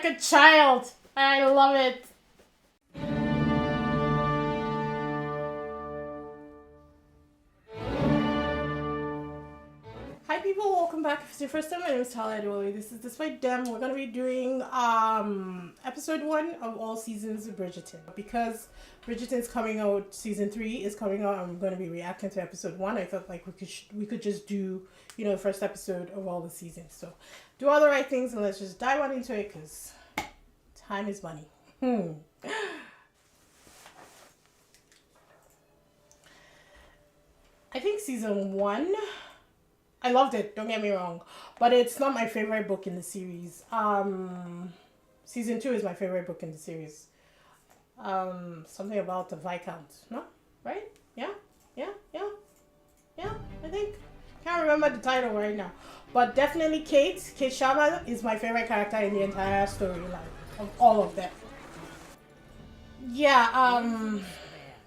like a child. I love it. Hi people, welcome back. If it's your first time, my name is Talia Adewale. This is DISBYDEM. We're going to be doing episode 1 of all seasons of Bridgerton. Because Bridgerton's coming out, season 3 is coming out, I'm going to be reacting to episode 1. I felt like we could just do, you know, the first episode of all the seasons. So do all the right things and let's just dive on into it because time is money. I think season 1, I loved it, don't get me wrong, but it's not my favorite book in the series. Season 2 is my favorite book in the series. Something about the Viscount, no? Right? Yeah, I think. Can't remember the title right now. But definitely Kate Sharma is my favorite character in the entire storyline of all of them. Yeah,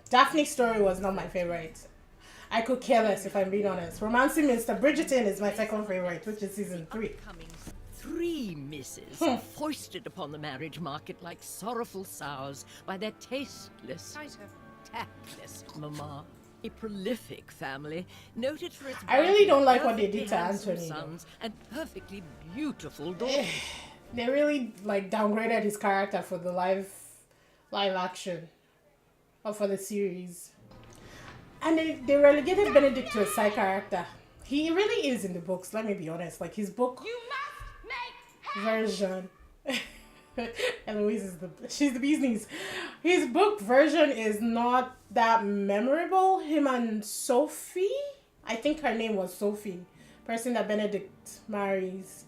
Daphne's story was not my favorite. I could care less if I'm being honest. Romancing Mr. Bridgerton is my second favorite, which is season 3. 3 misses foisted upon the marriage market like sorrowful sows by their tasteless, tactless mama. A prolific family, noted for its I really don't like what they did to Anthony. Sons and perfectly beautiful daughters. They really like downgraded his character for the live action, or for the series. And they relegated Benedict to a side character. He really is in the books, let me be honest. Like his book version. Eloise she's the bee's knees. His book version is not that memorable. Him and Sophie, I think her name was Sophie, person that Benedict marries.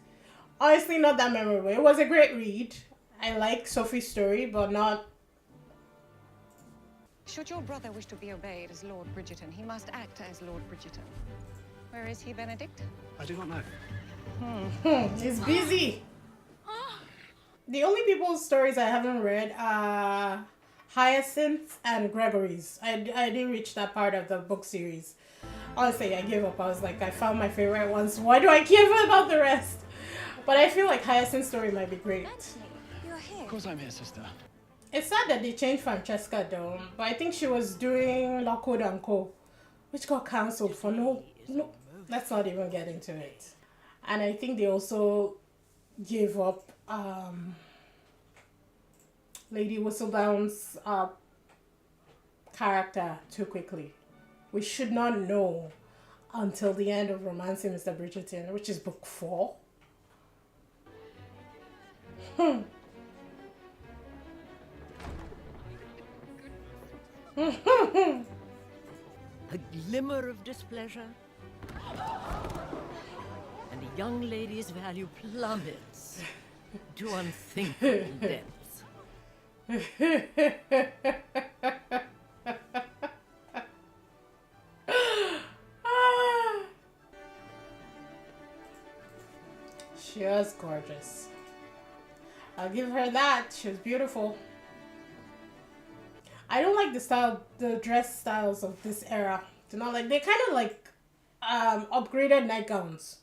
Honestly, not that memorable. It was a great read. I like Sophie's story, but not. Should your brother wish to be obeyed as Lord Bridgerton, he must act as Lord Bridgerton. Where is he, Benedict? I do not know. He's busy. The only people's stories I haven't read are Hyacinth and Gregory's. I didn't reach that part of the book series. Honestly, I gave up. I was like, I found my favorite ones. Why do I care about the rest? But I feel like Hyacinth's story might be great. Anthony, you're here. Of course I'm here, sister. It's sad that they changed Francesca though, but I think she was doing Lockwood and Co, which got cancelled for no, let's not even get into it. And I think they also gave up Lady Whistledown's character too quickly. We should not know until the end of Romancing Mr. Bridgerton, which is book 4. A glimmer of displeasure, and a young lady's value plummets to unthinkable depths. She was gorgeous. I'll give her that. She was beautiful. I don't like the dress styles of this era. Do not like. They kind of like upgraded nightgowns.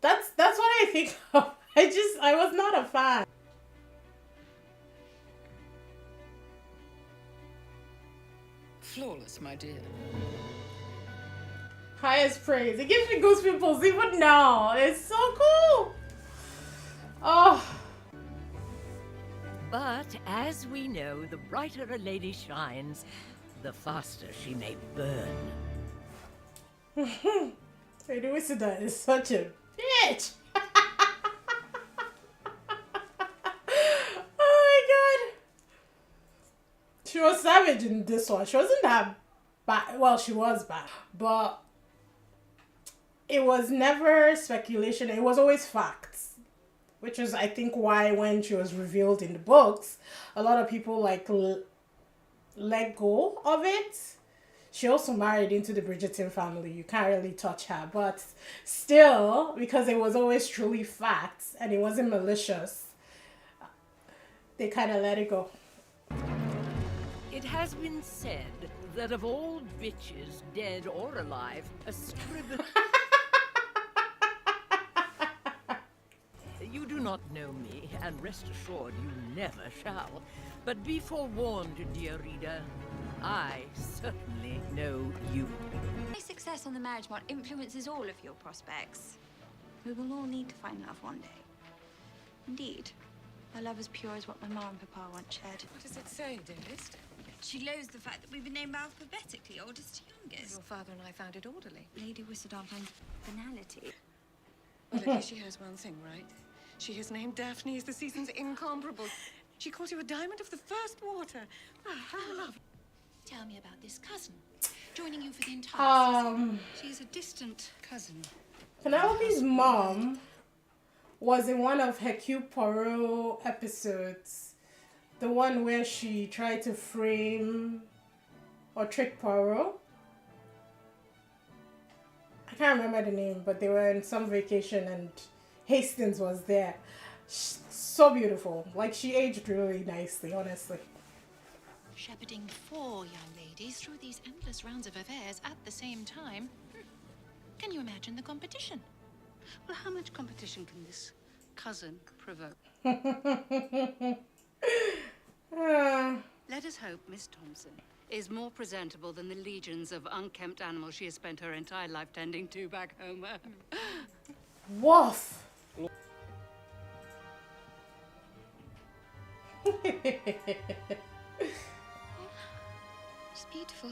That's what I think of. I was not a fan. Flawless, my dear. Highest praise. It gives me goosebumps even now. It's so cool. Oh. But as we know, the brighter a lady shines, the faster she may burn. Lady Whistledown is such a bitch. Oh my god. She was savage in this one. She wasn't that bad. Well, she was bad. But it was never speculation. It was always facts. Which is, I think, why when she was revealed in the books, a lot of people like let go of it. She also married into the Bridgerton family. You can't really touch her. But still, because it was always truly facts and it wasn't malicious, they kind of let it go. It has been said that of all bitches, dead or alive, a scribble... You do not know me, and rest assured you never shall. But be forewarned, dear reader, I certainly know you. My success on the marriage mart influences all of your prospects. We will all need to find love one day. Indeed, a love as pure as what my mom and papa once shared. What does it say, dearest? She loathes the fact that we've been named alphabetically, oldest to youngest. Your father and I found it orderly. Lady Whistledown finds banality. Well, at least she has one thing right. She has named Daphne as the season's incomparable. She calls you a diamond of the first water. Oh, how lovely. Tell me about this cousin. Joining you for the entire season. She's a distant cousin. Penelope's mom was in one of Hercule Poirot episodes. The one where she tried to frame or trick Poirot. I can't remember the name, but they were in some vacation and Hastings was there. So beautiful. Like, she aged really nicely, honestly. Shepherding 4 young ladies through these endless rounds of affairs at the same time. Can you imagine the competition? Well, how much competition can this cousin provoke? Let us hope Miss Thompson is more presentable than the legions of unkempt animals she has spent her entire life tending to back home. Woof! It's beautiful.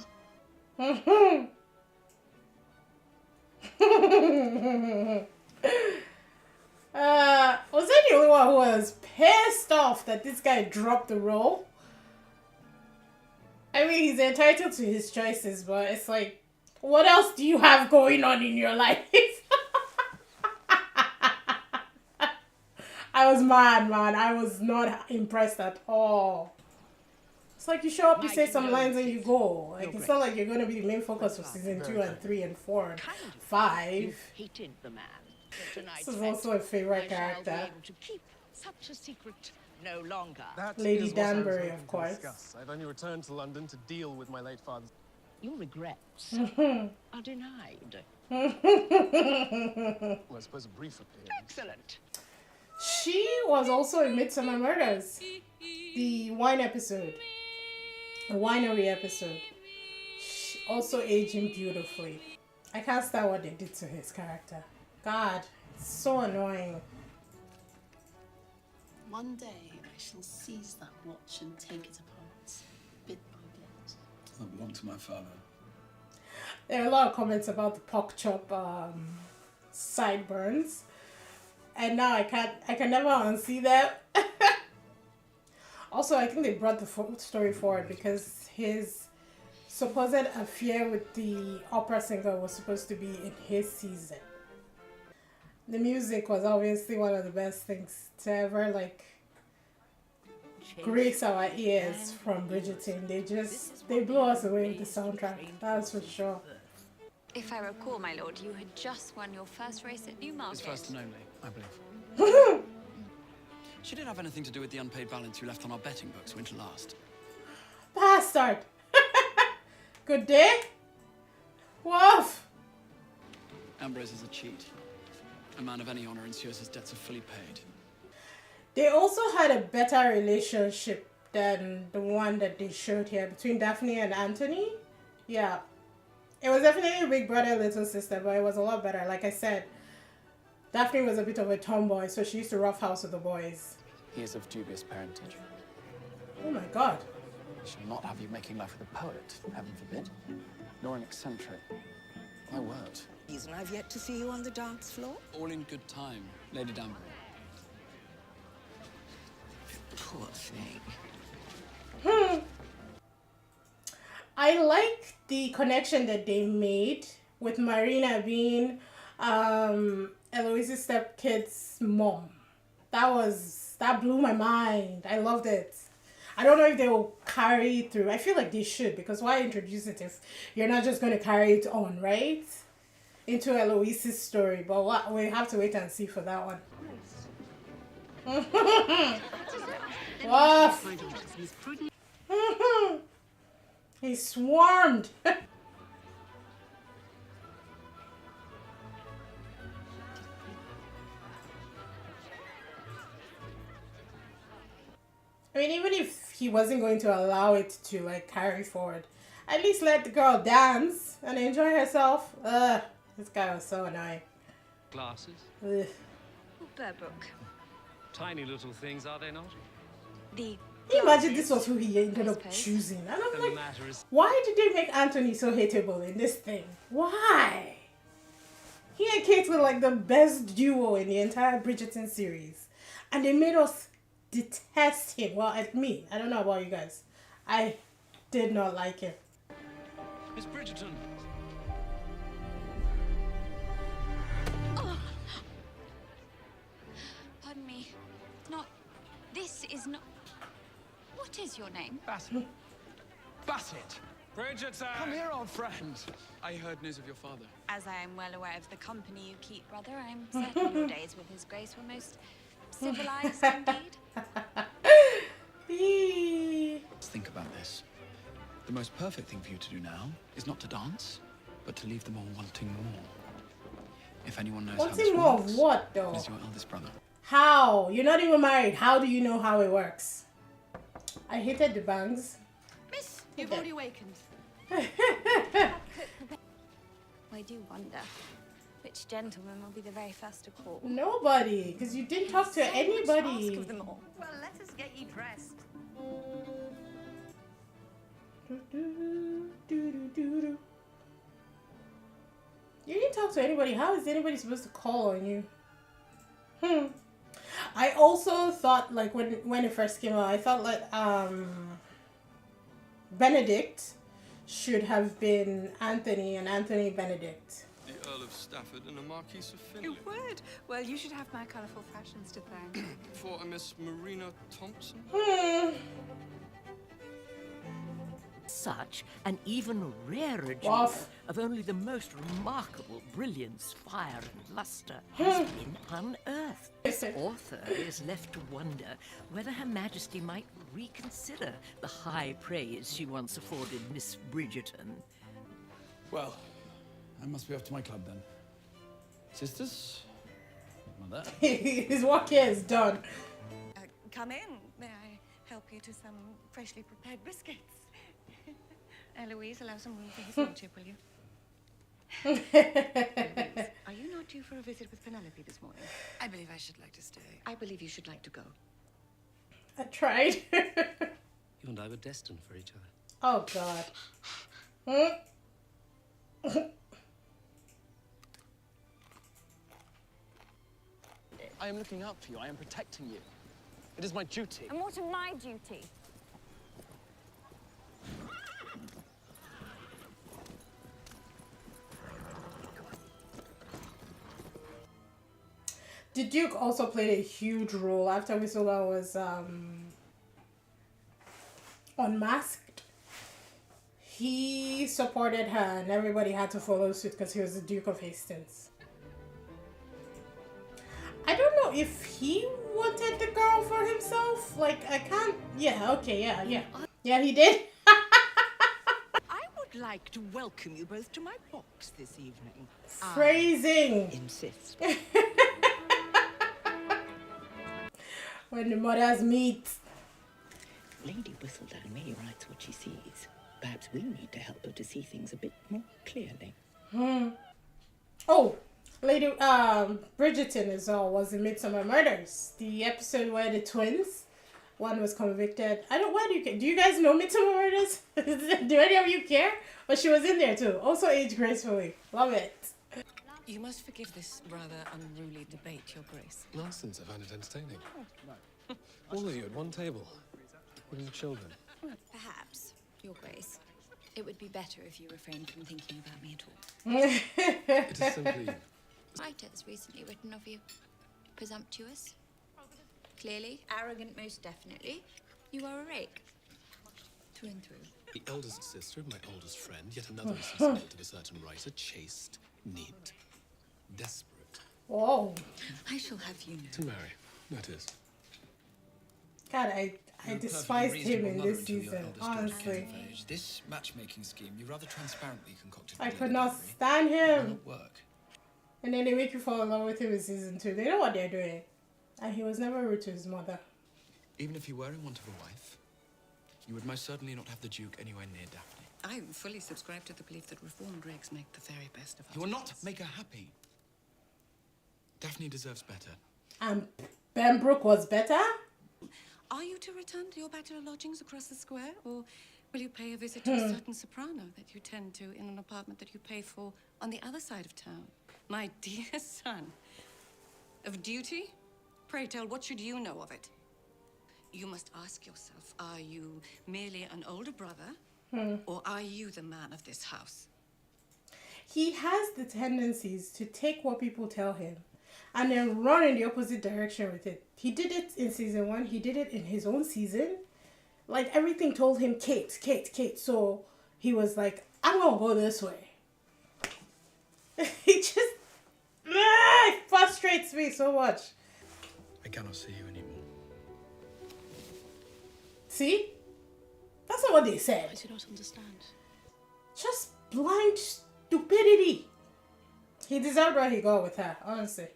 Was I the only one who was pissed off that this guy dropped the role? I mean, he's entitled to his choices, but it's like, what else do you have going on in your life? I was mad, man. I was not impressed at all. It's like you show up, you say some lines, and you go. Like, it's not like you're going to be the main focus of season 2 and 3 and 4 and 5. Hated the man. This is also a favorite character. To keep such a secret no longer. That Lady is what I was Danbury, hoping of to course. discuss. I've only returned to London to deal with my late father's. Your regrets are denied. Well, I suppose a brief appearance. Excellent. She was also in Midsummer Murders, the wine episode, the winery episode. She also aging beautifully. I can't stand what they did to his character. God, it's so annoying. One day I shall seize that watch and take it apart, bit by bit. That belonged to my father. There are a lot of comments about the pork chop sideburns. And now I can never unsee that. Also, I think they brought the story forward because his supposed affair with the opera singer was supposed to be in his season. The music was obviously one of the best things to ever, like, grace our ears from Bridgerton. They blew us away with the soundtrack, that's for sure. If I recall, my lord, you had just won your first race at Newmarket. His first and only, I believe. She didn't have anything to do with the unpaid balance you left on our betting books winter last. Bastard! Good day? Woof! Ambrose is a cheat. A man of any honor ensures his debts are fully paid. They also had a better relationship than the one that they showed here between Daphne and Anthony. Yeah. It was definitely big brother, little sister, but it was a lot better. Like I said, Daphne was a bit of a tomboy, so she used to roughhouse with the boys. He is of dubious parentage. Oh my god. He shall not have you making love with a poet, heaven forbid. Nor an eccentric. My word. Reason I've yet to see you on the dance floor. All in good time, Lady Danbury. Poor thing. I like the connection that they made with Marina being Eloise's stepkid's mom. That blew my mind. I loved it. I don't know if they will carry it through. I feel like they should, because why introduce it if you're not just going to carry it on, right? Into Eloise's story. But what, we have to wait and see for that one. Woof. He swarmed. I mean, even if he wasn't going to allow it to like carry forward, at least let the girl dance and enjoy herself. Ugh, this guy was so annoying. Glasses? Ugh. Bear book. Tiny little things, are they not? The Can you imagine this was who he ended up choosing? And I'm And the like, matter is, why did they make Anthony so hateable in this thing? Why? He and Kate were like the best duo in the entire Bridgerton series. And they made us detest him. Well, at me. I don't know about you guys. I did not like him. Miss Bridgerton. Pardon me. Not. This is not. What is your name? Bassett. Bassett! Bridgerton! Come here, old friend. I heard news of your father. As I am well aware of the company you keep, brother, I'm certain your days with His Grace were most civilized indeed. Let's think about this. The most perfect thing for you to do now is not to dance, but to leave them all wanting more. If anyone knows how this Wanting more works, of what, though? it is your eldest brother. How? You're not even married. How do you know how it works? I hated the bangs. Miss, you've already awakened. I do wonder which gentleman will be the very first to call. Nobody, because you didn't talk to Ask anybody. of them all. Well, let us get you dressed. You didn't talk to anybody. How is anybody supposed to call on you? I also thought, like, when it first came out, I thought like Benedict should have been Anthony and Anthony Benedict. The Earl of Stafford and the Marquis of Finley. You would? Well, you should have my colourful fashions to thank. For a Miss Marina Thompson. Such an even rarer jewel Waff. of only the most remarkable brilliance, fire, and luster has been unearthed. This author is left to wonder whether Her Majesty might reconsider the high praise she once afforded Miss Bridgerton. Well, I must be off to my club then. Sisters? Mother? His work here is done. Come in. May I help you to some freshly prepared biscuits? Eloise, allow some room for his lordship, will you? Eloise, are you not due for a visit with Penelope this morning? I believe I should like to stay. I believe you should like to go. I tried. You and I were destined for each other. Oh, God. I am looking out for you. I am protecting you. It is my duty. And what of my duty? The Duke also played a huge role after Wisola was unmasked. He supported her and everybody had to follow suit because he was the Duke of Hastings. I don't know if he wanted the girl for himself. Like, I can't... Yeah, okay, yeah. Yeah, he did. I would like to welcome you both to my box this evening. Phrasing. Insist. When the mothers meet. Lady Whistledown merely writes what she sees. Perhaps we need to help her to see things a bit more clearly. Oh, Lady Bridgerton as well was in Midsummer Murders. The episode where the twins, one was convicted. Why do you guys know Midsummer Murders? Do any of you care? But she was in there too. Also aged gracefully. Love it. You must forgive this rather unruly debate, Your Grace. Nonsense, I find it entertaining. All of you at one table. Even the children. Perhaps, Your Grace. It would be better if you refrained from thinking about me at all. It is simply... Writer has recently written of you. Presumptuous. Clearly. Arrogant, most definitely. You are a rake. Through and through. The eldest sister of my oldest friend, yet another assistant of a certain writer, chaste, neat, desperate. Whoa. I shall have you know. To marry, that is. God, I despised him in this season, honestly. This matchmaking scheme you rather transparently concocted. I could not stand him. Work. And then they make you fall in love with him in season 2. They know what they're doing. And he was never rude to his mother. Even if you were in want of a wife, you would most certainly not have the Duke anywhere near Daphne. I fully subscribe to the belief that reformed dregs make the very best of us. You will not make her happy. Daphne deserves better. And Pembroke was better? Are you to return to your bachelor lodgings across the square, or will you pay a visit to a certain soprano that you tend to in an apartment that you pay for on the other side of town? My dear son, of duty? Pray tell, what should you know of it? You must ask yourself, are you merely an older brother, or are you the man of this house? He has the tendencies to take what people tell him and then run in the opposite direction with it. He did it in season 1. He did it in his own season. Like, everything told him Kate, Kate, Kate. So he was like, I'm going to go this way. He just... it frustrates me so much. I cannot see you anymore. See? That's not what they said. I do not understand. Just blind stupidity. He deserved what he got with her, honestly.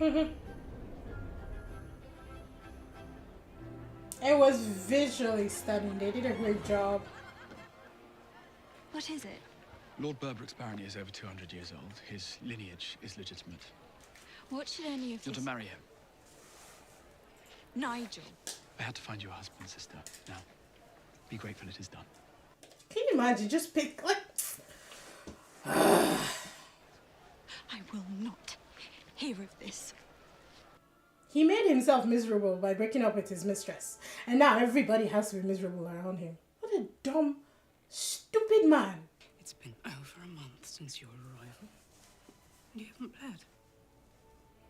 It was visually stunning. They did a great job. What is it? Lord Berbrooks apparently is over 200 years old. His lineage is legitimate. What should any of You're this... to marry him. Nigel. I had to find you a husband, sister. Now, be grateful it is done. Can you imagine? Just pick, like... I will not hear of this. He made himself miserable by breaking up with his mistress. And now everybody has to be miserable around him. What a dumb, stupid man. It's been over a month since your arrival. You haven't bled.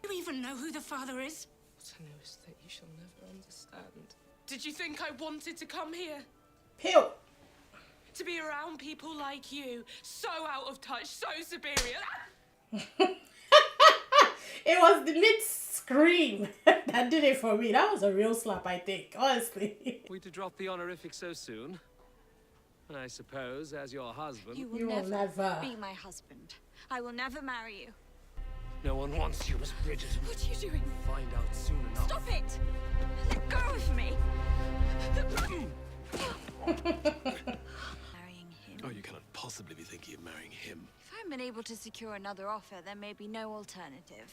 Do you even know who the father is? What I know is that you shall never understand. Did you think I wanted to come here? Pill. To be around people like you, so out of touch, so superior. It was the mid-scream that did it for me. That was a real slap, I think, honestly. We to drop the honorific so soon? I suppose, as your husband... You will never be my husband. I will never marry you. No one wants you, Miss Bridgerton. What are you doing? Find out soon enough. Stop it! Let go of me! Marrying him. Oh, you cannot possibly be thinking of marrying him. If I'm unable to secure another offer, there may be no alternative.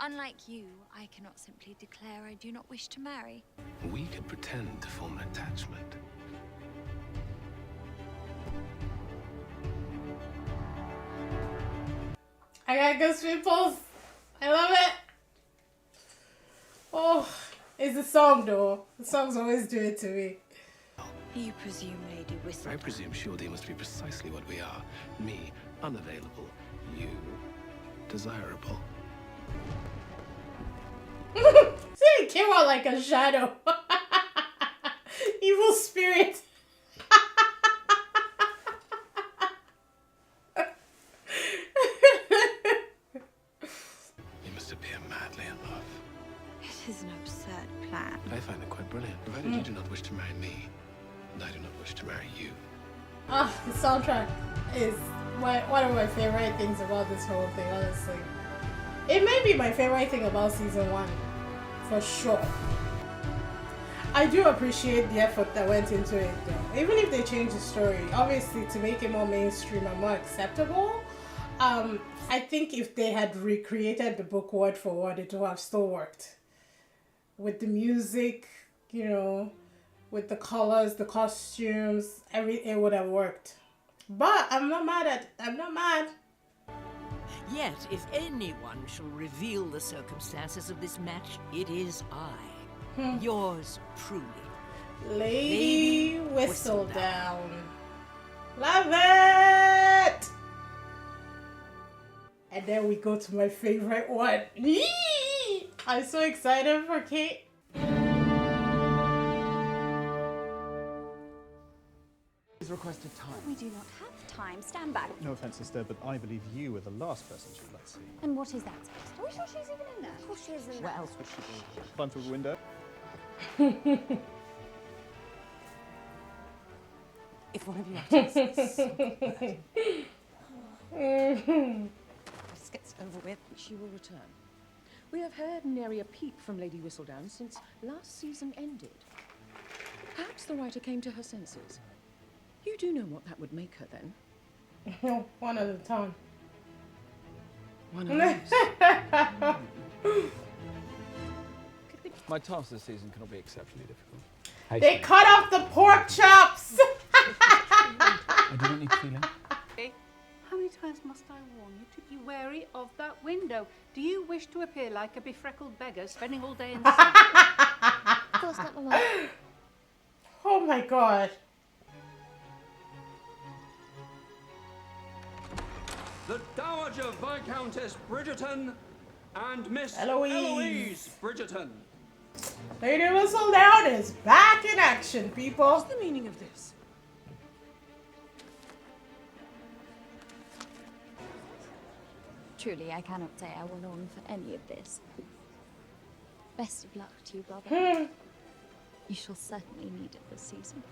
Unlike you, I cannot simply declare I do not wish to marry. We could pretend to form an attachment. I got ghost pimples. I love it. Oh, it's the song though. The songs always do it to me. You presume, Lady Whistle. I presume she will deem us to be precisely what we are. Me, unavailable. You, desirable. See, it came out like a shadow. Evil spirit. You must appear madly in love. It is an absurd plan. I find it quite brilliant. Provided you do not wish to marry me, and I do not wish to marry you. Ah, the soundtrack is one of my favorite things about this whole thing, honestly. It may be my favorite thing about season 1, for sure. I do appreciate the effort that went into it though. Even if they changed the story, obviously to make it more mainstream and more acceptable, I think if they had recreated the book word for word, it would have still worked. With the music, you know, with the colors, the costumes, it would have worked. But I'm not mad. Yet, if anyone shall reveal the circumstances of this match, it is I. Yours truly. Lady Whistledown. Love it! And then we go to my favorite one. Yee! I'm so excited for Kate. Please requested time. We do not have time. Stand back. No offense, sister, but I believe you were the last person she would like to see. And what is that supposed to? Are we sure she's even in there? Of course she is in there. What else would she be? Climb through the window? If one of you actors so Mm-hmm. this gets over with, She will return. We have heard nary a peep from Lady Whistledown since last season ended. Perhaps the writer came to her senses. You do know what that would make her, then? One at a time. One of those. My task this season cannot be exceptionally difficult. They cut off the pork chops! I do not need feeling. How many times must I warn you to be wary of that window? Do you wish to appear like a befreckled beggar spending all day in the sun? Of course not, Mama. Oh my god. The Dowager Viscountess Bridgerton and Miss Eloise Bridgerton. Lady Whistledown is back in action, people. What's the meaning of this? Truly, I cannot say I will long for any of this. Best of luck to you, brother. You shall certainly need it this season.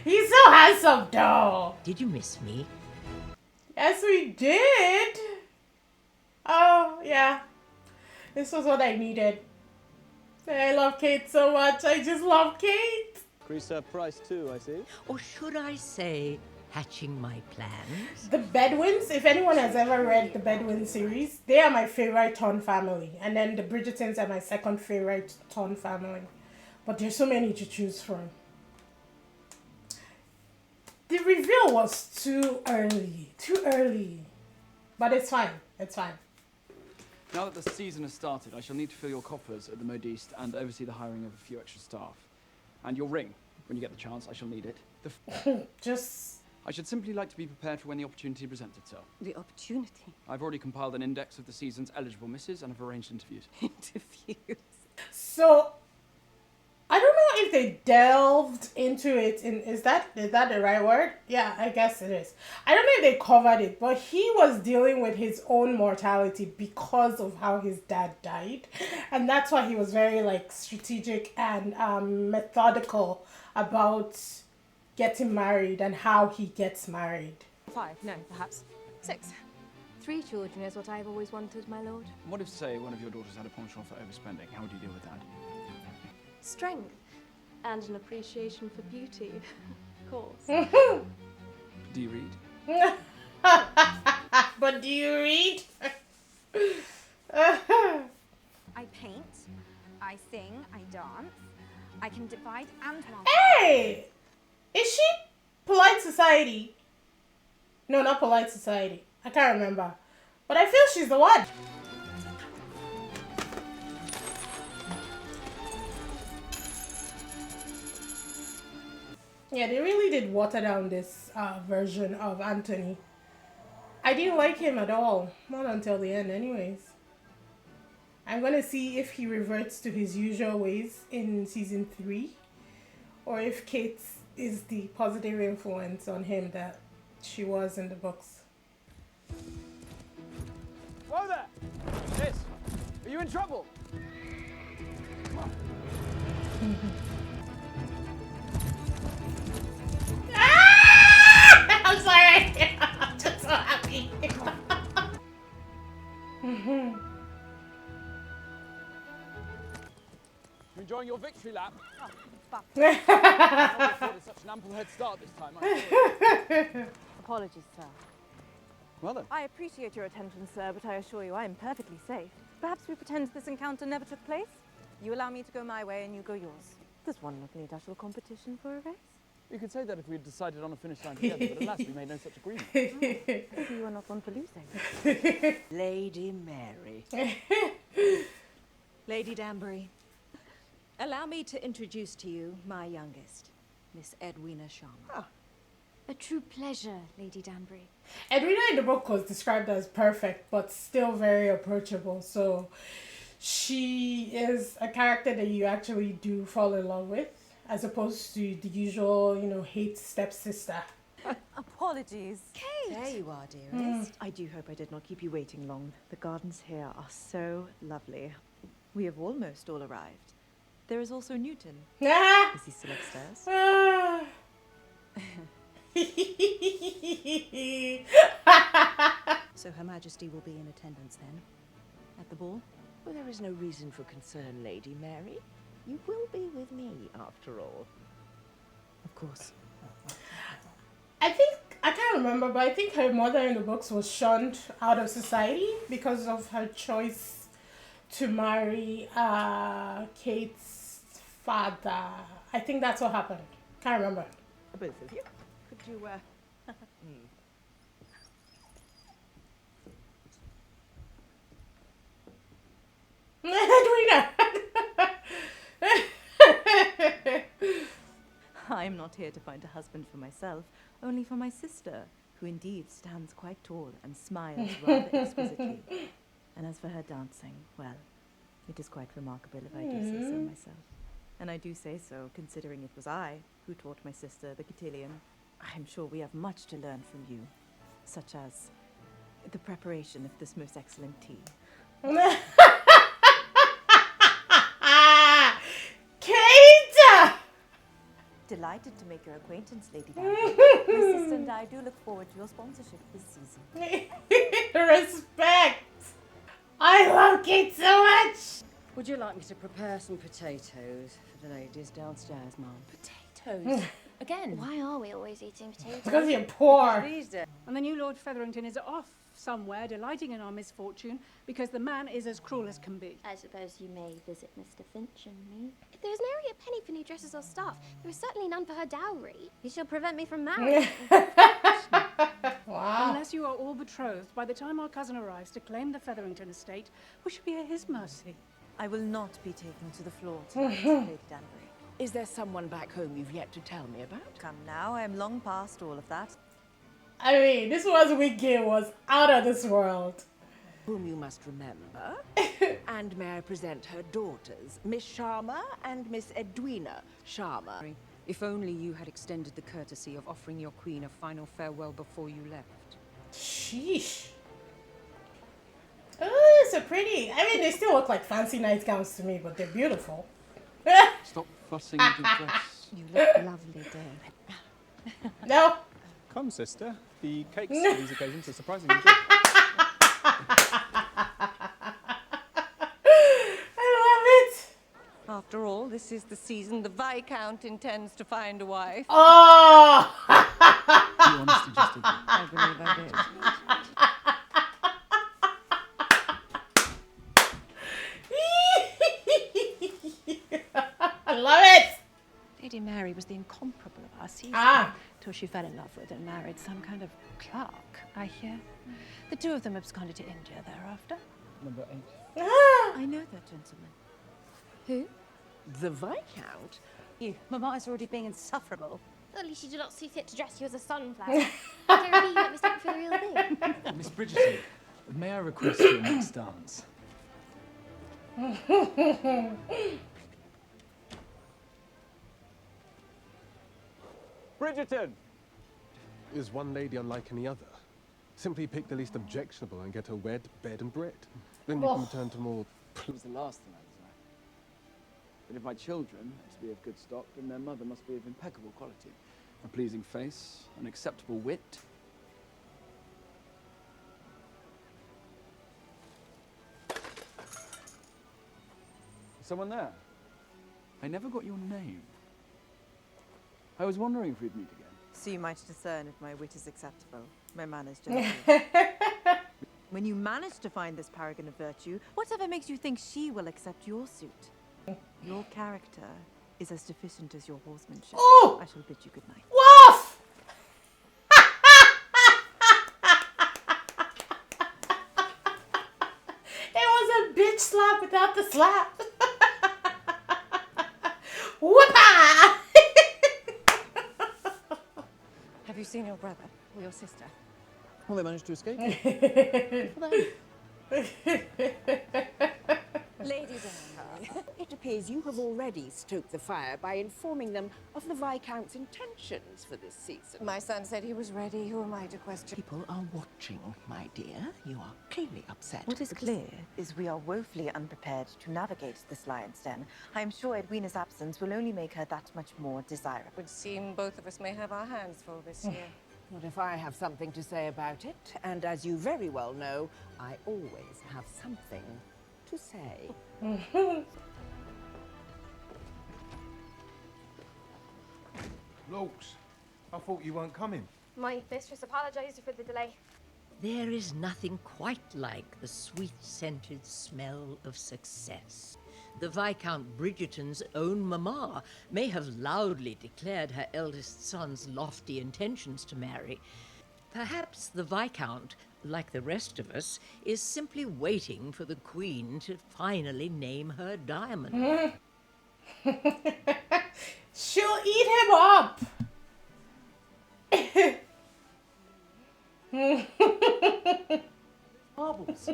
He's so handsome, though. Did you miss me? Yes, we did. Oh, yeah. This was what I needed. I love Kate so much. I just love Kate. Increase her price too, I see. Or should I say, hatching my plans? The Bedouins, if anyone has ever read the Bedouin series, they are my favorite Ton family. And then the Bridgertons are my second favorite Ton family. But there's so many to choose from. The reveal was too early. Too early. But it's fine. It's fine. Now that the season has started, I shall need to fill your coffers at the Modiste and oversee the hiring of a few extra staff. And your ring, when you get the chance, I shall need it. I should simply like to be prepared for when the opportunity presents itself. The opportunity? I've already compiled an index of the season's eligible misses and have arranged interviews. Interviews? So, I don't know if they delved into it. Is that the right word? Yeah, I guess it is. I don't know if they covered it, but he was dealing with his own mortality because of how his dad died. And that's why he was very strategic and methodical about getting married and how he gets married. 5, no, perhaps 6. 3 children is what I've always wanted, my lord. What if, say, one of your daughters had a penchant for overspending? How would you deal with that? Strength and an appreciation for beauty, of course. Do you read? But do you read? I paint, I sing, I dance, I can divide and multiply. Hey! Is she polite society? No, not polite society. I can't remember. But I feel she's the one. Yeah, they really did water down this version of Anthony. I didn't like him at all. Not until the end anyways. I'm going to see if he reverts to his usual ways in season 3. Or if Kate is the positive influence on him that she was in the books. Whoa there! Miss, are you in trouble? Come on. I'm sorry. I'm just so happy. You enjoying your victory lap? Oh, fuck. I never such an ample head start this time. Apologies, sir. Well then. I appreciate your attention, sir, but I assure you I am perfectly safe. Perhaps we pretend this encounter never took place? You allow me to go my way and you go yours. Does one not need actual competition for a race? You could say that if we had decided on a finish line together, but alas, we made no such agreement. Maybe you are not one for losing. Lady Mary. Lady Danbury. Allow me to introduce to you my youngest, Miss Edwina Sharma. A true pleasure, Lady Danbury. Edwina in the book was described as perfect, but still very approachable. So she is a character that you actually do fall in love with, as opposed to the usual, hate stepsister. Apologies. Kate! There you are, dearest. I do hope I did not keep you waiting long. The gardens here are so lovely. We have almost all arrived. There is also Newton. Is he still upstairs? So Her Majesty will be in attendance then? At the ball? Well, there is no reason for concern, Lady Mary. You will be with me, after all. Of course. I can't remember, but I think her mother in the books was shunned out of society because of her choice to marry Kate's father. I think that's what happened. Can't remember. Both of you. Could you, Edwina! I'm not here to find a husband for myself, only for my sister, who indeed stands quite tall and smiles rather exquisitely. And as for her dancing, well, it is quite remarkable if I do say so myself. And I do say so, considering it was I who taught my sister the cotillion. I'm sure we have much to learn from you, such as the preparation of this most excellent tea. Kate! Delighted to make your acquaintance, Lady Danbury. My sister and I do look forward to your sponsorship this season. Respect! I love Kate so much! Would you like me to prepare some potatoes for the ladies downstairs, Mum? Potatoes? Again? Why are we always eating potatoes? Because you're poor. And the new Lord Featherington is off somewhere, delighting in our misfortune, because the man is as cruel as can be. I suppose you may visit Mr. Finch and me. If there was nary a penny for new dresses or staff, there was certainly none for her dowry. You shall prevent me from marrying. Wow. Unless you are all betrothed, by the time our cousin arrives to claim the Featherington estate, we shall be at his mercy. I will not be taken to the floor tonight, Lady Danbury. Is there someone back home you've yet to tell me about? Come now, I am long past all of that. I mean, this was Wiggy was out of this world. Whom you must remember. And may I present her daughters, Miss Sharma and Miss Edwina Sharma. If only you had extended the courtesy of offering your queen a final farewell before you left. Sheesh. Oh, so pretty. I mean, they still look like fancy nightgowns to me, but they're beautiful. Stop fussing with your dress. You look lovely, dear. No. Come, sister. The cakes for these occasions are surprisingly good. I love it. After all, this is the season the Viscount intends to find a wife. Oh! You honestly just did that. I believe I did. I love it. Lady Mary was the incomparable of our season. Till she fell in love with and married some kind of clerk, I hear. The two of them absconded to India thereafter. Number 8. I know that gentleman. Who? The Viscount? You, Mamma is already being insufferable. At least you do not see fit to dress you as a sunflower. Jeremy, you let me stop for the real thing. Miss Bridgerton, may I request your next dance? Bridgerton! Is one lady unlike any other? Simply pick the least objectionable and get her wed, bed and bred. Then you can return to more... It was the last thing I desired. But if my children are to be of good stock, then their mother must be of impeccable quality. A pleasing face, an acceptable wit. Is someone there? I never got your name. I was wondering if we'd meet again. So you might discern if my wit is acceptable, my manners gentle. When you manage to find this paragon of virtue, whatever makes you think she will accept your suit? Your character is as deficient as your horsemanship. Oh! I shall bid you good night. Woof! It was a bitch slap without the slap. Whoop-ah! Have you seen your brother or your sister? Well, they managed to escape. Lady Danbury, it appears you have already stoked the fire by informing them of the Viscount's intentions for this season. My son said he was ready. Who am I to question? People are watching, my dear. You are clearly upset. What is clear is we are woefully unprepared to navigate this lion's den. I am sure Edwina's absence will only make her that much more desirable. Would seem both of us may have our hands full this year. Not if I have something to say about it, and as you very well know, I always have something to say. Lorks, I thought you weren't coming. My mistress apologises for the delay. There is nothing quite like the sweet-scented smell of success. The Viscount Bridgerton's own mamma may have loudly declared her eldest son's lofty intentions to marry. Perhaps the Viscount, like the rest of us, is simply waiting for the Queen to finally name her diamond. She'll eat him up! Marbles.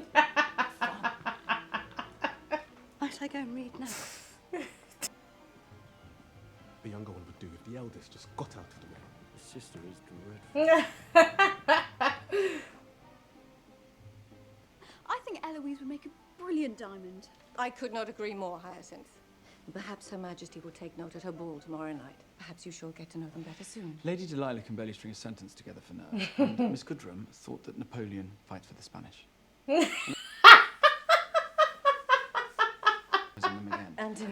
Might I go and read now? The younger one would do if the eldest just got out of the way. The sister is dreadful. I think Eloise would make a brilliant diamond. I could not agree more, Hyacinth. Perhaps Her Majesty will take note at her ball tomorrow night. Perhaps you shall get to know them better soon. Lady Delilah can barely string a sentence together for nerve, and Miss Goodrum thought that Napoleon fights for the Spanish.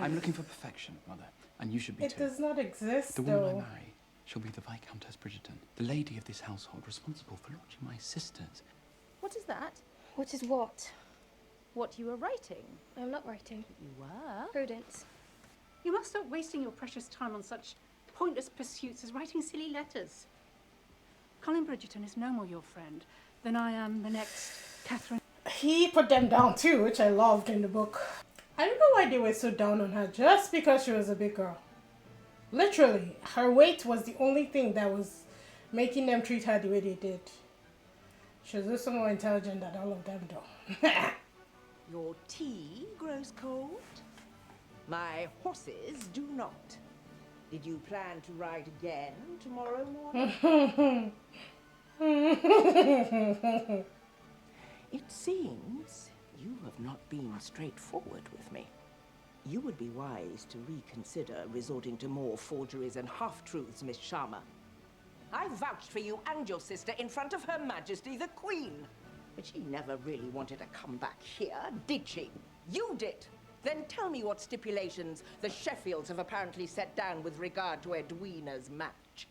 I'm looking for perfection, Mother, and you should be too. It does not exist, The woman though. I marry shall be the Viscountess Bridgerton, the lady of this household responsible for launching my sisters. What is that? What is what? What you were writing? I'm not writing. You were? Prudence. You must stop wasting your precious time on such pointless pursuits as writing silly letters. Colin Bridgerton is no more your friend than I am the next Catherine. He put them down too, which I loved in the book. I don't know why they were so down on her just because she was a big girl. Literally, her weight was the only thing that was making them treat her the way they did. She was also more intelligent than all of them, though. Your tea grows cold. My horses do not. Did you plan to ride again tomorrow morning? It seems you have not been straightforward with me. You would be wise to reconsider resorting to more forgeries and half-truths, Miss Sharma. I vouched for you and your sister in front of Her Majesty the Queen. But she never really wanted to come back here, did she? You did! Then tell me what stipulations the Sheffields have apparently set down with regard to Edwina's match.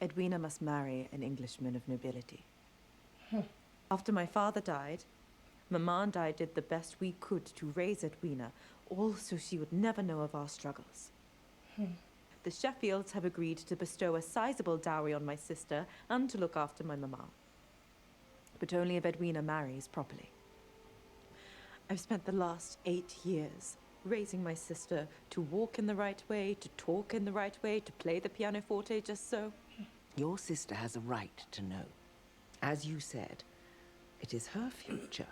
Edwina must marry an Englishman of nobility. After my father died, Mamma and I did the best we could to raise Edwina, all so she would never know of our struggles. The Sheffields have agreed to bestow a sizable dowry on my sister and to look after my mamma. But only if Edwina marries properly. I've spent the last 8 years raising my sister to walk in the right way, to talk in the right way, to play the pianoforte just so. Your sister has a right to know. As you said, it is her future.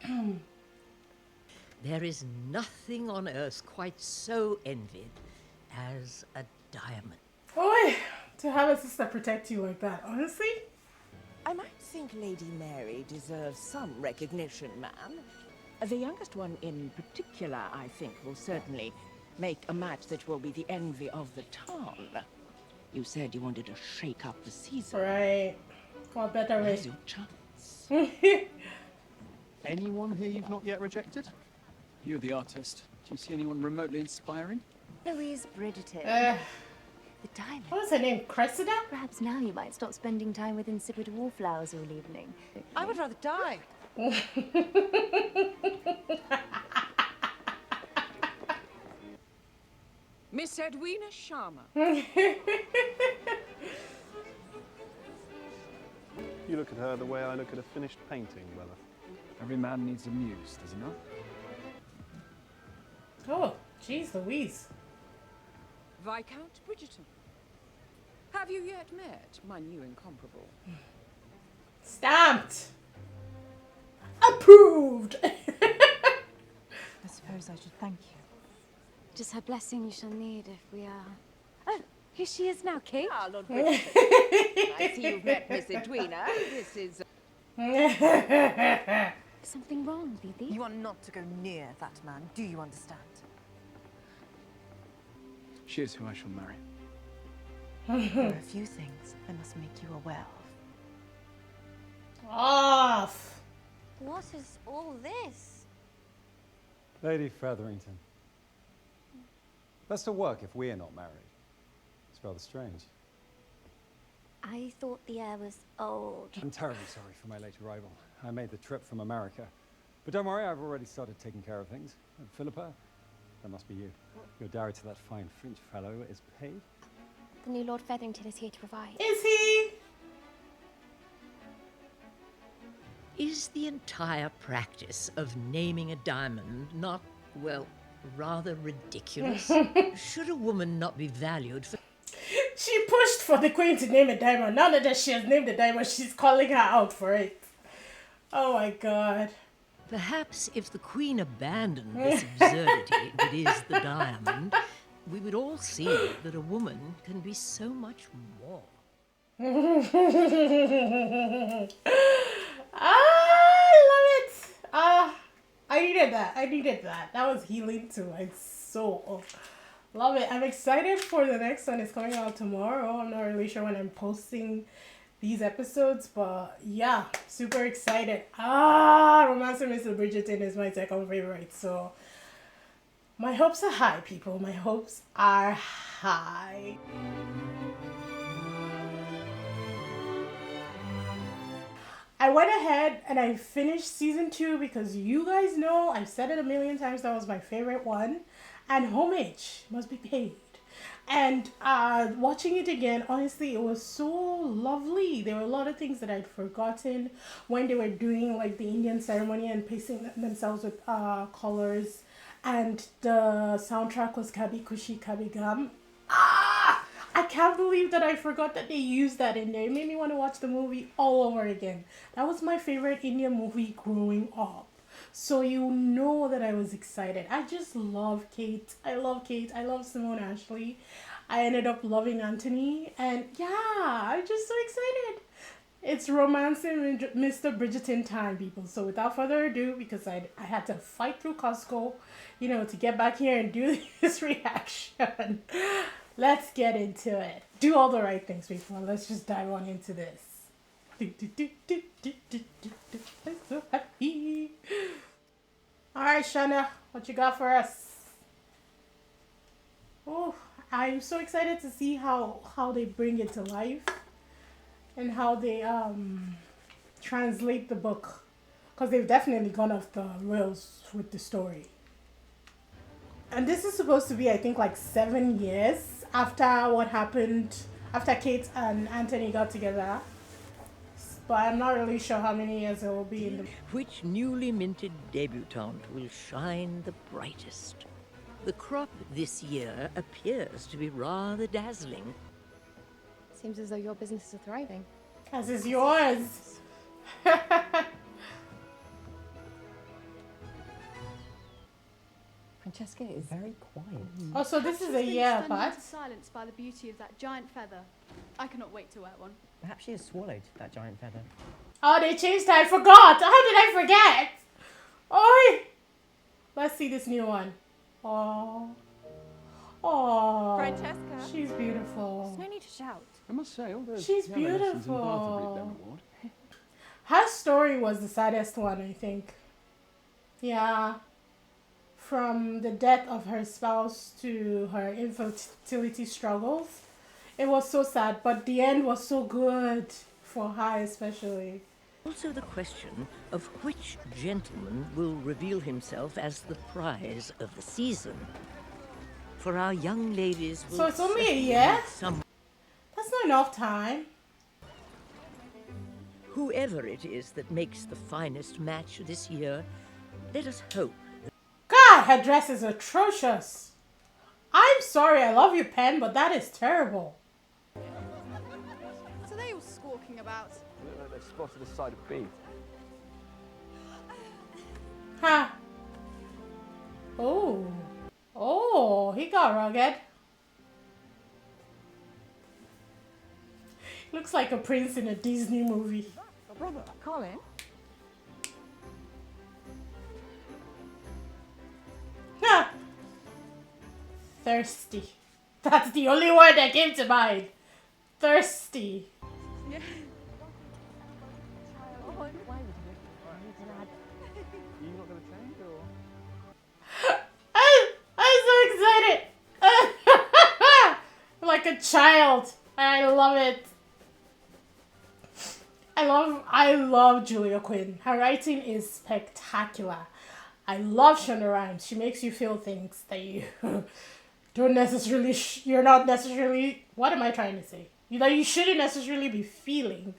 There is nothing on earth quite so envied as a diamond. Oi! To have a sister protect you like that, honestly? I might think Lady Mary deserves some recognition, ma'am. The youngest one in particular, I think, will certainly make a match that will be the envy of the town. You said you wanted to shake up the season. Right. What better way? Where's your chance? Anyone here you've not yet rejected? You're the artist. Do you see anyone remotely inspiring? Louise Bridgerton. The diamond. What was her name? Cressida? Perhaps now you might stop spending time with insipid wallflowers all evening. I would rather die. Miss Edwina Sharma. You look at her the way I look at a finished painting, Bella. Every man needs a muse, does he not? Oh, jeez Louise. Viscount Bridgerton. Have you yet met my new incomparable? Stamped! Approved! I suppose I should thank you. Just her blessing you shall need if we are... Oh, here she is now, King. Ah, Lord Bridgerton. I see you've met Miss Edwina. This is... Something wrong, Didi? You are not to go near that man, do you understand? She is who I shall marry. There are a few things I must make you aware of. Off. What is all this? Lady Featherington. Best of work if we're not married. It's rather strange. I thought the air was old. I'm terribly sorry for my late arrival. I made the trip from America. But don't worry, I've already started taking care of things. And Philippa, that must be you. Your dowry to that fine French fellow is paid. The new Lord Featherington is here to provide. Is he? Is the entire practice of naming a diamond not, well, rather ridiculous? Should a woman not be valued for... She pushed for the queen to name a diamond. Now that she has named the diamond, she's calling her out for it. Oh my god. Perhaps if the queen abandoned this absurdity that is the diamond, we would all see that a woman can be so much more. I love it. I needed that. I needed that. That was healing to my soul. Love it. I'm excited for the next one. It's coming out tomorrow. I'm not really sure when I'm posting these episodes, but yeah, super excited. Romance of Mr. Bridgerton is my second favorite, so my hopes are high, people. My hopes are high. I went ahead and I finished season 2 because you guys know, I've said it a million times, that was my favorite one. And homage must be paid. And watching it again, honestly, it was so lovely. There were a lot of things that I'd forgotten when they were doing like the Indian ceremony and pasting themselves with colors. And the soundtrack was Kabhi Khushi Kabhi Gham. I can't believe that I forgot that they used that in there. It made me want to watch the movie all over again. That was my favorite Indian movie growing up. So you know that I was excited. I just love Kate. I love Kate. I love Simone Ashley. I ended up loving Anthony. And yeah, I'm just so excited. It's romancing Mr. Bridgerton time, people. So without further ado, because I had to fight through Costco, you know, to get back here and do this reaction. Let's get into it. Do all the right things, people. Let's just dive on into this. I'm so happy. Alright, Shana, what you got for us? Oh, I'm so excited to see how they bring it to life and how they translate the book, because they've definitely gone off the rails with the story. And this is supposed to be, I think, like 7 years after what happened, after Kate and Anthony got together. But I'm not really sure how many years it will be in the... Which newly minted debutante will shine the brightest? The crop this year appears to be rather dazzling. Seems as though your businesses are thriving. As is yours. Francesca is very quiet. Oh, so this is a year apart. Silence by the beauty of that giant feather. I cannot wait to wear one. Perhaps she has swallowed that giant feather. Oh, they changed that. I forgot. How did I forget? Oi! Let's see this new one. Oh. Oh. Francesca. She's beautiful. There's no need to shout. I must say, all those She's piano lessons in Bath have reaped their beautiful. reward. Her story was the saddest one, I think. Yeah. From the death of her spouse to her infertility struggles. It was so sad, but the end was so good for her especially. Also the question of which gentleman will reveal himself as the prize of the season. For our young ladies will... So it's only a certainly year? need some... That's not enough time. Whoever it is that makes the finest match this year, let us hope. God, her dress is atrocious. I'm sorry, I love you, Pen, but that is terrible. What are they all squawking about? They've spotted a side of beef. Ha. Oh. Oh, he got rugged. Looks like a prince in a Disney movie. Oh, brother, Colin. Ha. Thirsty. That's the only word that came to mind. Thirsty. Yeah. Oh, a child. I love it. I love Julia Quinn. Her writing is spectacular. I love Shonda Rhimes. She makes you feel things that you don't necessarily, you're not necessarily, what am I trying to say? That you shouldn't necessarily be feeling.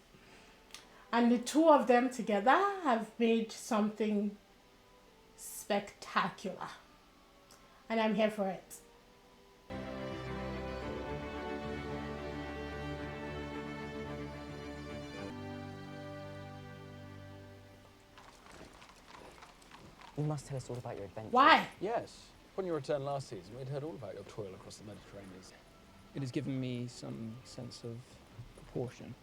And the two of them together have made something spectacular. And I'm here for it. You must tell us all about your adventure. Why? Yes. Upon your return last season, we'd heard all about your toil across the Mediterranean. It has given me some sense of proportion.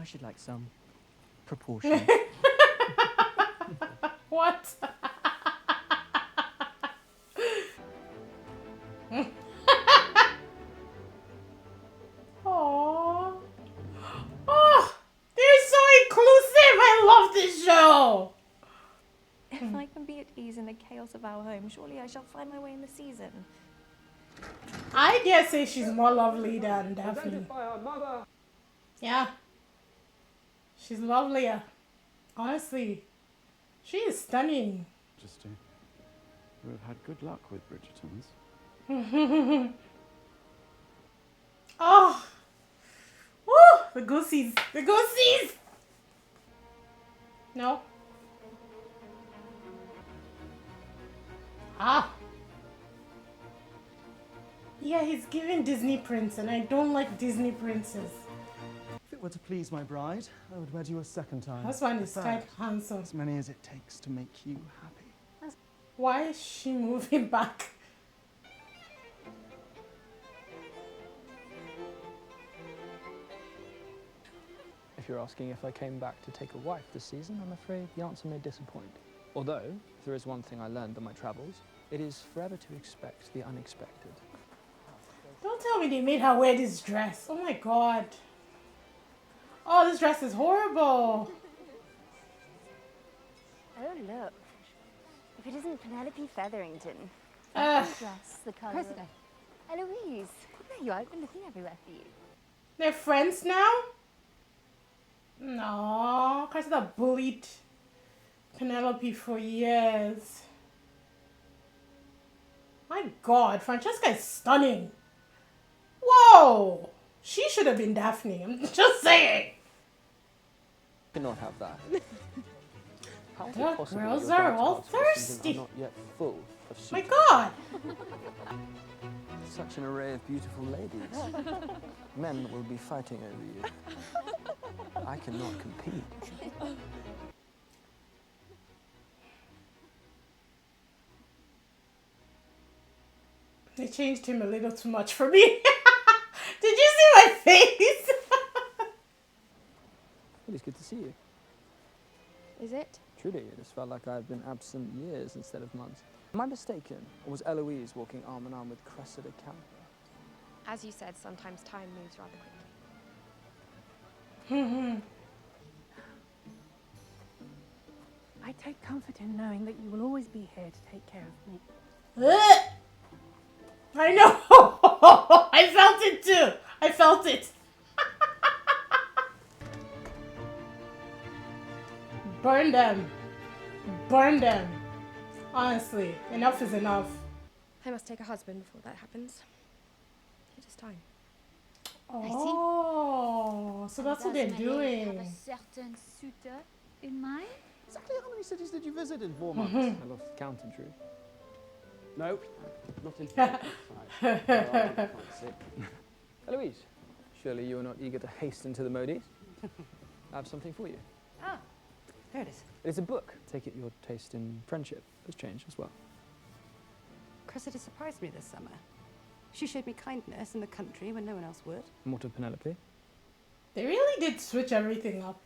I should like some proportion. What? Aww. Oh, they're so inclusive. I love this show. If I can be at ease in the chaos of our home, surely I shall find my way in the season. I dare say she's more lovely than Daphne. Yeah. She's lovelier. Honestly. She is stunning. Just we've had good luck with Bridgertons. Oh. Woo! The goosies. The goosies! No. Ah. Yeah, he's giving Disney Prince, and I don't like Disney princes. If it were to please my bride, I would wed you a second time. This one is In quite fact, handsome. as many as it takes to make you happy. Why is she moving back? If you're asking if I came back to take a wife this season, I'm afraid the answer may disappoint. Although, if there is one thing I learned on my travels, it is forever to expect the unexpected. Don't tell me they made her wear this dress. Oh my god. Oh, this dress is horrible. Oh, look. If it isn't Penelope Featherington. Ugh. The dress, the colour. Cressida. Eloise. There you are. I've been looking everywhere for you. They're friends now? No, Cressida bullied Penelope for years. My god, Francesca is stunning. Whoa! She should have been Daphne. I'm just saying. Cannot have that. How is The it possible girls that your are all dark arts for thirsty. season are not yet full of suitors? My god! Such an array of beautiful ladies. Men will be fighting over you. I cannot compete. They changed him a little too much for me. Did you see my face? Well, it's good to see you. Is it? Truly, it has felt like I've been absent years instead of months. Am I mistaken, or was Eloise walking arm in arm with Cressida Campbell? As you said, sometimes time moves rather quickly. I take comfort in knowing that you will always be here to take care of me. I know. I felt it too. I felt it. Burn them. Burn them. Honestly, enough is enough. I must take a husband before that happens. It is time. Oh, so that's what they're doing. Have a certain suitor in mind? Exactly how many cities did you visit in 4 months? I lost count in truth. No, not in 5. Eloise, surely you are not eager to hasten to the Modis? I have something for you. Ah, here it is. It is a book. Take it your taste in friendship has changed as well. Cressida surprised me this summer. She showed me kindness in the country when no one else would. And what of Penelope? They really did switch everything up.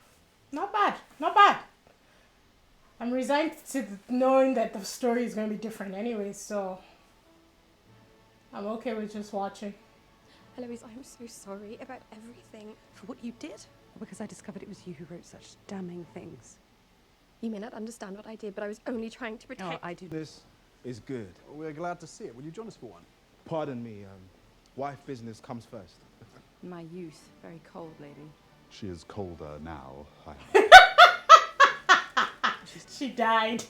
Not bad. Not bad. I'm resigned to knowing that the story is going to be different anyway, so I'm okay with just watching. Eloise, I'm so sorry about everything. For what you did? Or because I discovered it was you who wrote such damning things? You may not understand what I did, but I was only trying to protect... I do. This is good. We're glad to see it. Will you join us for one? Pardon me, Wife business comes first. My youth, very cold, lady. She is colder now. She died.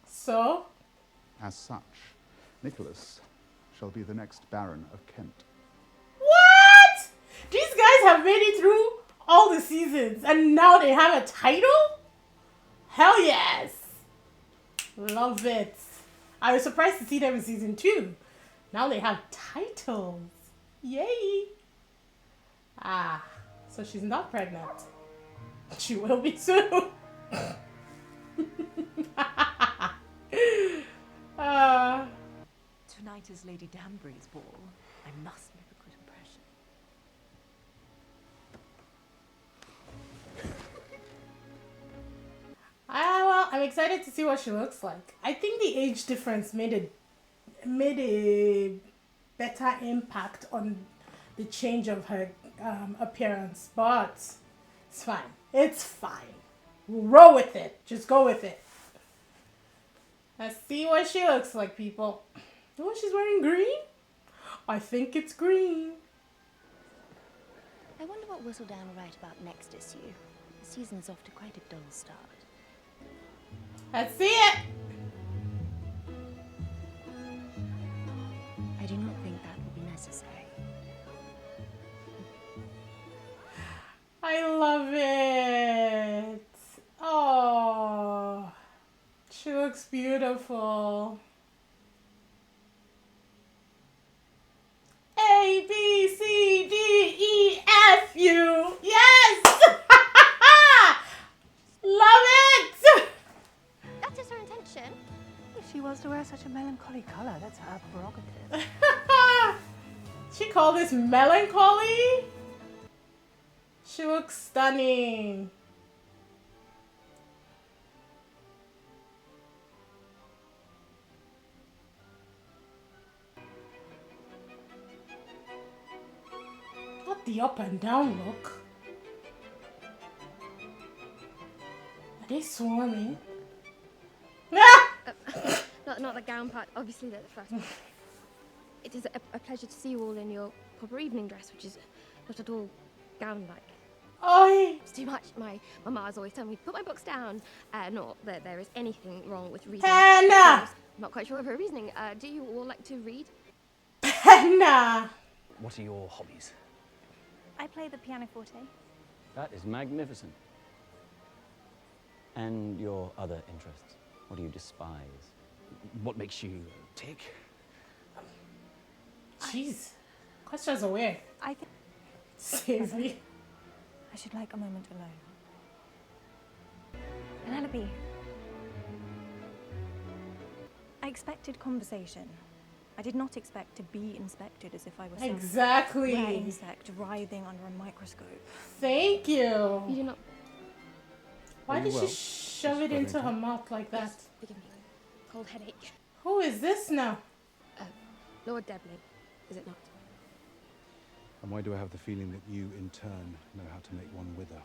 So? As such, Nicholas shall be the next Baron of Kent. What? These guys have made it through all the seasons and now they have a title? Hell yes. Love it. I was surprised to see them in season 2. Now they have titles. Yay. Ah, so she's not pregnant. She will be soon. Tonight is Lady Danbury's ball. I must make a good impression. Well, I'm excited to see what she looks like. I think the age difference made a better impact on the change of her appearance, but it's fine. It's fine. We'll roll with it. Just go with it. Let's see what she looks like, people. Oh, she's wearing green? I think it's green. I wonder what Whistledown will write about next issue. The season's off to quite a dull start. Let's see it. I do not think that will be necessary. I love it. Oh, she looks beautiful. A, B, C, D, E, F, U. Yes! Love it! That is her intention. If she wants to wear such a melancholy colour, that's her prerogative. She called this melancholy? She looks stunning. Not the up and down look. Are they swarming? Not the gown part, obviously the first one. It is a pleasure to see you all in your proper evening dress, which is not at all gown-like. Oi! It's too much. My mama's always telling me to put my books down. Not that there is anything wrong with reading. Hannah! I'm not quite sure of her reasoning. Do you all like to read? Hannah! What are your hobbies? I play the pianoforte. That is magnificent. And your other interests? What do you despise? What makes you tick? Jeez. Questions are weird. I think... Seriously? I should like a moment alone. Penelope. I expected conversation. I did not expect to be inspected as if I was some Exactly. rare insect writhing under a microscope. Thank you. You do not... Why did she shove it into her mouth like that? Yes, forgive me. Cold headache. Who is this now? Lord Debley, is it not? And why do I have the feeling that you, in turn, know how to make one wither,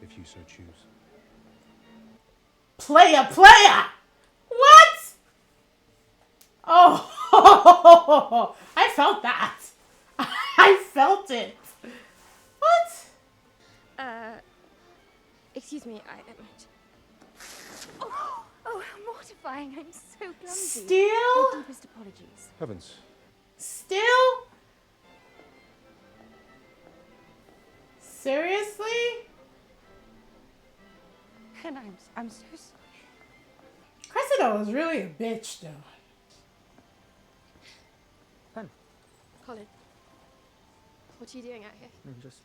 if you so choose? Player! What? Oh, I felt that. I felt it. What? Excuse me, Oh, how mortifying. I'm so clumsy. Still? My deepest apologies. Heavens. Still? Seriously? And I'm so sorry. Cressida was really a bitch, though. Ben. Colin, what are you doing out here? I'm just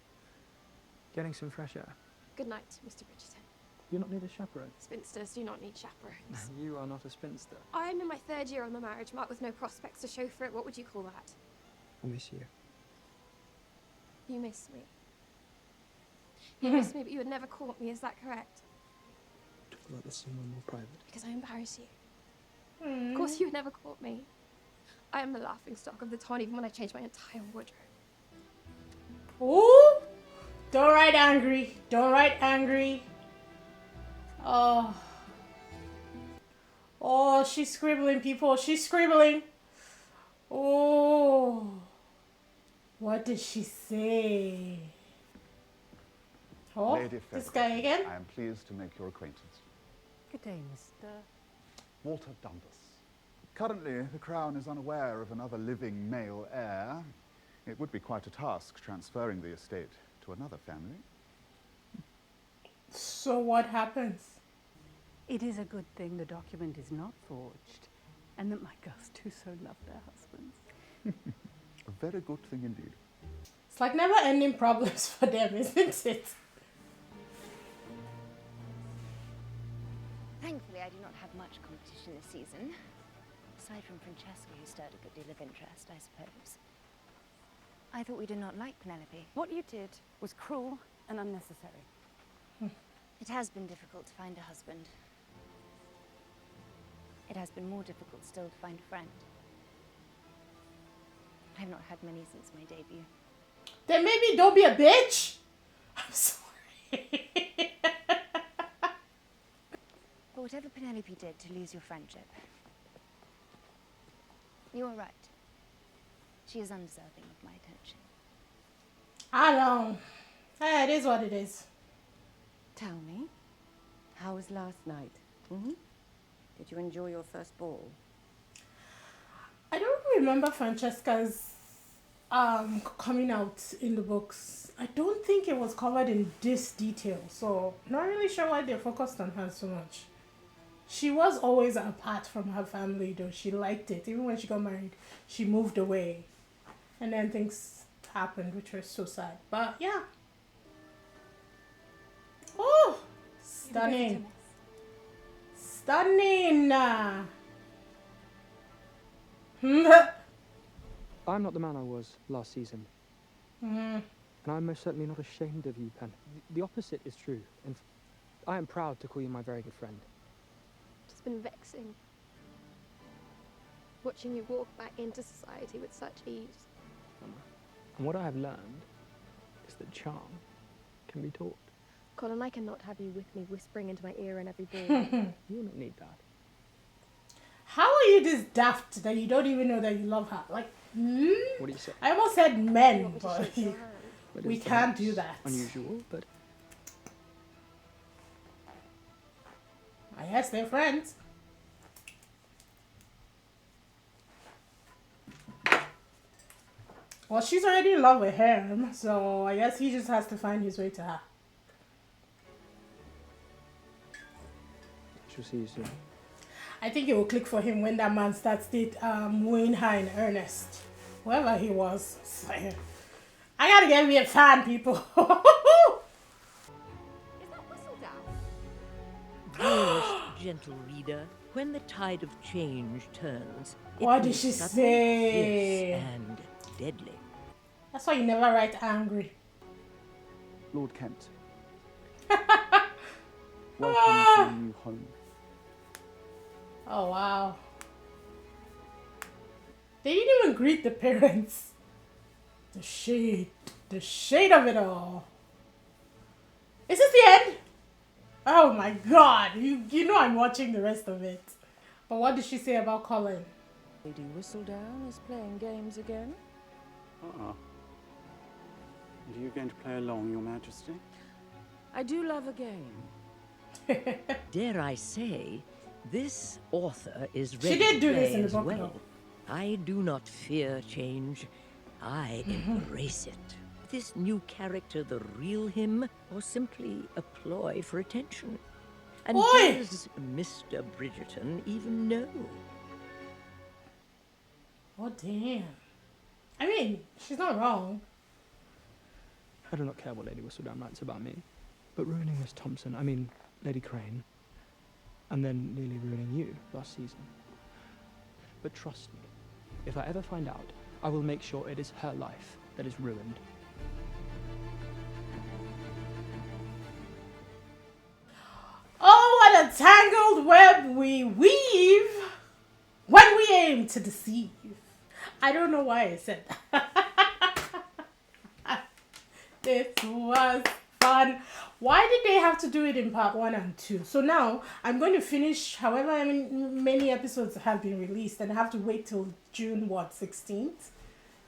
getting some fresh air. Good night, Mr. Bridgerton. You not need a chaperone? Spinsters do not need chaperones. You are not a spinster. I am in my 3rd year on the marriage mark with no prospects to show for it. What would you call that? I miss you. You miss me. You miss me, but you would never court me. Is that correct? Talk about this somewhere more private. Because I embarrass you. Of course you would never court me. I am the laughingstock of the town, even when I change my entire wardrobe. Ooh! Don't write angry. Don't write angry. Oh. Oh, she's scribbling, people. She's scribbling. Oh, what did she say? Oh, Lady this Featherweight, guy again? I am pleased to make your acquaintance. Good day, Mr. Walter Dundas. Currently, the Crown is unaware of another living male heir. It would be quite a task transferring the estate to another family. So what happens? It is a good thing the document is not forged, and that my girls do so love their husbands. A very good thing indeed. It's like never-ending problems for them, isn't it? Thankfully, I do not have much competition this season. Aside from Francesca, who stirred a good deal of interest, I suppose. I thought we did not like Penelope. What you did was cruel and unnecessary. It has been difficult to find a husband. It has been more difficult still to find a friend. I have not had many since my debut. Then maybe don't be a bitch. I'm sorry. But whatever Penelope did to lose your friendship, you are right. She is undeserving of my attention. I know. Hey, it is what it is. Tell me, how was last night? Did you enjoy your first ball? I don't remember Francesca's coming out in the books. I don't think it was covered in this detail, so not really sure why they focused on her so much. She was always apart from her family, though. She liked it. Even when she got married, she moved away. And then things happened, which was so sad. But yeah. Oh, stunning. Stunning. I'm not the man I was last season. And I'm most certainly not ashamed of you, Pen. The opposite is true. And I am proud to call you my very good friend. It's been vexing. Watching you walk back into society with such ease. And what I have learned is that charm can be taught. Colin, I cannot have you with me whispering into my ear in every ball. You don't need that. How are you this daft that you don't even know that you love her? Like, What do you say? I almost said men, but That we is can't perhaps do that. Unusual, but I guess they're friends. Well, she's already in love with him, so I guess he just has to find his way to her. she'll see you soon. I think it will click for him when that man starts wooing her in earnest. Whoever he was. I gotta get me a fan, people. Dearest gentle reader, when the tide of change turns, What it did is she sudden, say? fierce, and deadly. That's why you never write angry. Lord Kent. Welcome to your new home. Oh, wow. They didn't even greet the parents. The shade of it all. Is this the end? Oh my god, you know I'm watching the rest of it. But what did she say about Colin? Lady Whistledown is playing games again. Are you going to play along, Your Majesty? I do love a game. Dare I say, this author is She ready did to do this play in the as book, well. though. I do not fear change. I embrace it. This new character the real him, or simply a ploy for attention? And Oi! does Mr. Bridgerton even know? Oh, damn. I mean, she's not wrong. I do not care what Lady Whistledown writes about me, but ruining Miss Thompson, I mean Lady Crane, and then nearly ruining you last season. But trust me, if I ever find out, I will make sure it is her life that is ruined. Oh, what a tangled web we weave when we aim to deceive. I don't know why I said that. This was god, why did they have to do it in part 1 and 2? So now I'm going to finish however many episodes have been released, and I have to wait till June 16th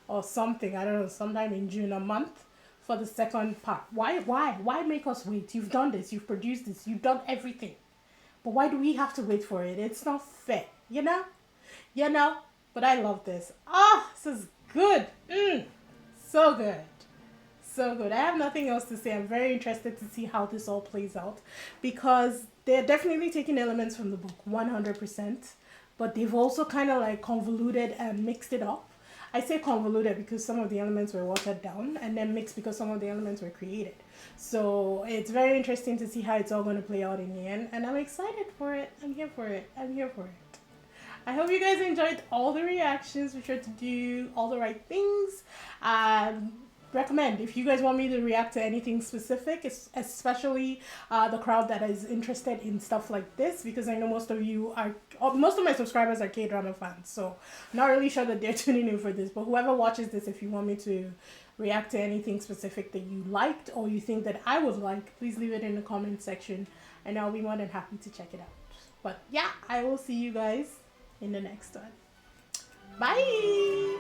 or something, I don't know, sometime in June, a month, for the second part. Why make us wait? You've done this, you've produced this, you've done everything, but why do we have to wait for it? It's not fair, you know. But I love this. This is good. So good. So good. I have nothing else to say. I'm very interested to see how this all plays out, because they're definitely taking elements from the book 100%, but they've also kind of like convoluted and mixed it up. I say convoluted because some of the elements were watered down, and then mixed because some of the elements were created. So it's very interesting to see how it's all going to play out in the end, and I'm excited for it. I'm here for it. I hope you guys enjoyed all the reactions. Be sure to do all the right things. Recommend if you guys want me to react to anything specific, especially the crowd that is interested in stuff like this, because I know most of my subscribers are K-drama fans, so not really sure that they're tuning in for this. But whoever watches this, if you want me to react to anything specific that you liked or you think that I would like, please leave it in the comment section, and I'll be more than happy to check it out. But yeah, I will see you guys in the next one. Bye.